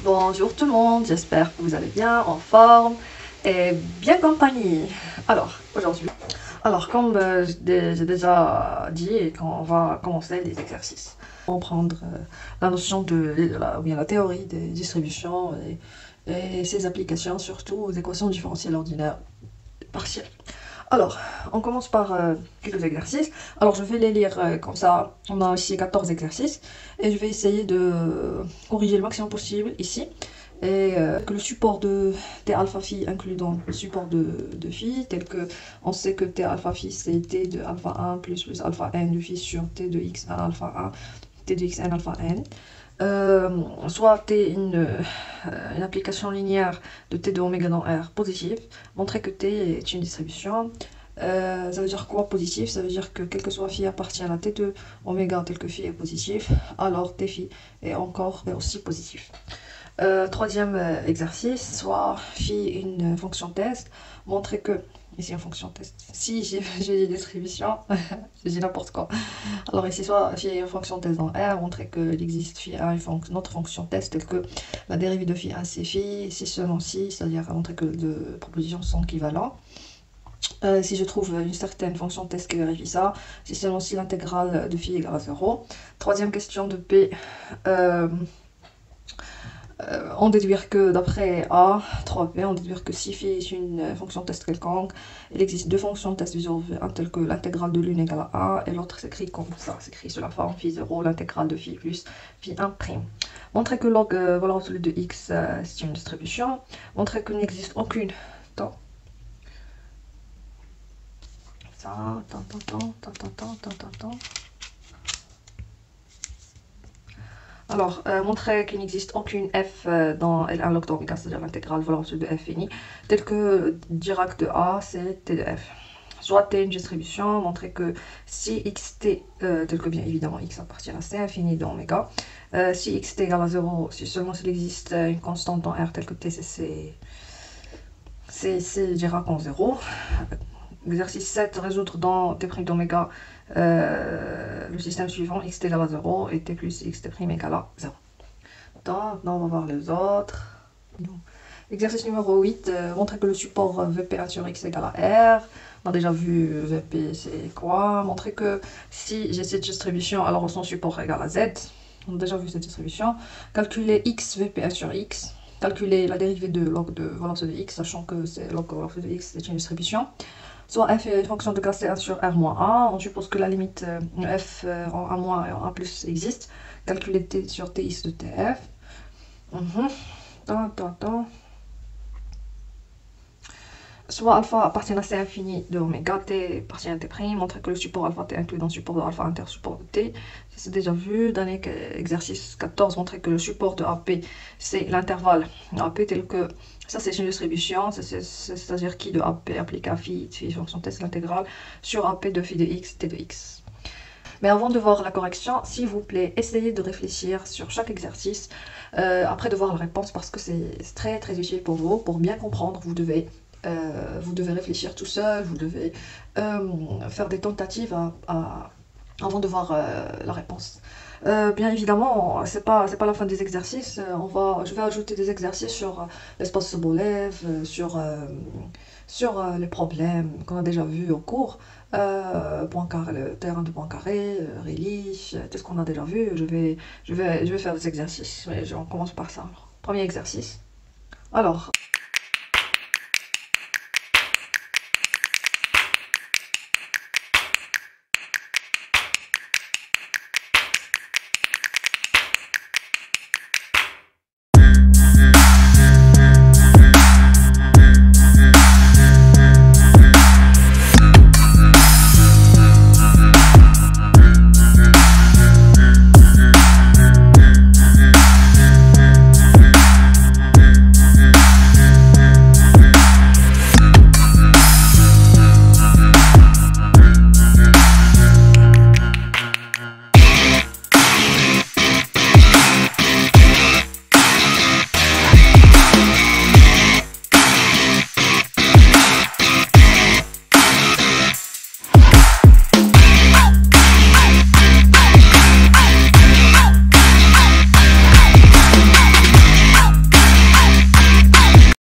Bonjour tout le monde, j'espère que vous allez bien, en forme et bien compagnie. Alors, aujourd'hui, comme j'ai déjà dit, on va commencer les exercices. On va prendre la notion ou bien la théorie des distributions et ses applications, surtout aux équations différentielles ordinaires partielles. Alors, on commence par quelques exercices. Alors, je vais les lire comme ça. On a ici 14 exercices. Et je vais essayer de corriger le maximum possible ici. Et que le support de t alpha phi inclut dans le support de phi, tel que on sait que t alpha phi c'est t de alpha 1 plus alpha n de phi sur t de x 1 alpha 1, t de x n alpha n. Soit t une application linéaire de t de oméga dans R positive, montrer que t est une distribution. Ça veut dire quoi positif? Ça veut dire que quel que soit phi appartient à t de oméga tel que phi est positif, alors t phi est aussi positif. Troisième exercice, soit phi une fonction test, montrer que, ici une fonction test, si j'ai des distributions, j'ai dit n'importe quoi. Alors ici, soit phi une fonction test dans R, montrer qu'il existe phi a une autre fonction test telle que la dérivée de phi a c'est phi, si seulement si, c'est-à-dire montrer que les deux propositions sont équivalentes. Si je trouve une certaine fonction test qui vérifie ça, si seulement si l'intégrale de phi égale à 0. Troisième question de P. On déduire que d'après A, 3P, on déduire que si phi est une fonction test quelconque, il existe deux fonctions test visant V1 telles que l'intégrale de l'une égale à 1 et l'autre s'écrit comme ça, s'écrit sous la forme phi 0, l'intégrale de phi plus phi 1'. Montrer que log valeur absolue de x c'est une distribution. Montrer qu'il n'existe aucune. Attends. Alors, montrer qu'il n'existe aucune f dans L1 log d'oméga, c'est-à-dire l'intégrale valeur absolue de f finie, telle que Dirac de A, c'est t de f. Soit t une distribution, montrer que si xt, tel que bien évidemment x appartient à c infini d'oméga, si xt égale à 0, si seulement s'il existe une constante dans R telle que t, c'est Dirac en 0. Exercice 7, résoudre dans t' d'oméga le système suivant, xt égale à 0 et t plus xt' égale à 0. Maintenant, on va voir les autres. Exercice numéro 8, montrer que le support VP1 sur x égale à R. On a déjà vu VP c'est quoi. Montrer que si j'ai cette distribution, alors son support égale à Z. On a déjà vu cette distribution. Calculer x VP1 sur x. Calculer la dérivée de log de valence de x, sachant que c'est log de valence de x, c'est une distribution. Soit f est une fonction de classe C1 sur R-1, on suppose que la limite f en A- et en A+ existe. Calculer t sur tx de tf. Soit alpha appartient à C infini de oméga, t appartient à t', montrer que le support alpha t inclut dans le support de alpha inter support de t. C'est déjà vu. Dernier exercice 14, montrer que le support de AP, c'est l'intervalle AP tel que, ça c'est une distribution, c'est-à-dire qui de AP applique à phi fonction test l'intégrale sur AP de phi de x, t de x. Mais avant de voir la correction, s'il vous plaît, essayez de réfléchir sur chaque exercice après de voir la réponse parce que c'est très très utile pour vous. Pour bien comprendre, vous devez réfléchir tout seul, vous devez faire des tentatives avant de voir la réponse. Bien évidemment, c'est pas la fin des exercices. Je vais ajouter des exercices sur l'espace Sobolev, sur les problèmes qu'on a déjà vus au cours, point carré, le théorème de Poincaré, Rélich, tout ce qu'on a déjà vu. Je vais faire des exercices. Mais on commence par ça. Premier exercice. Alors,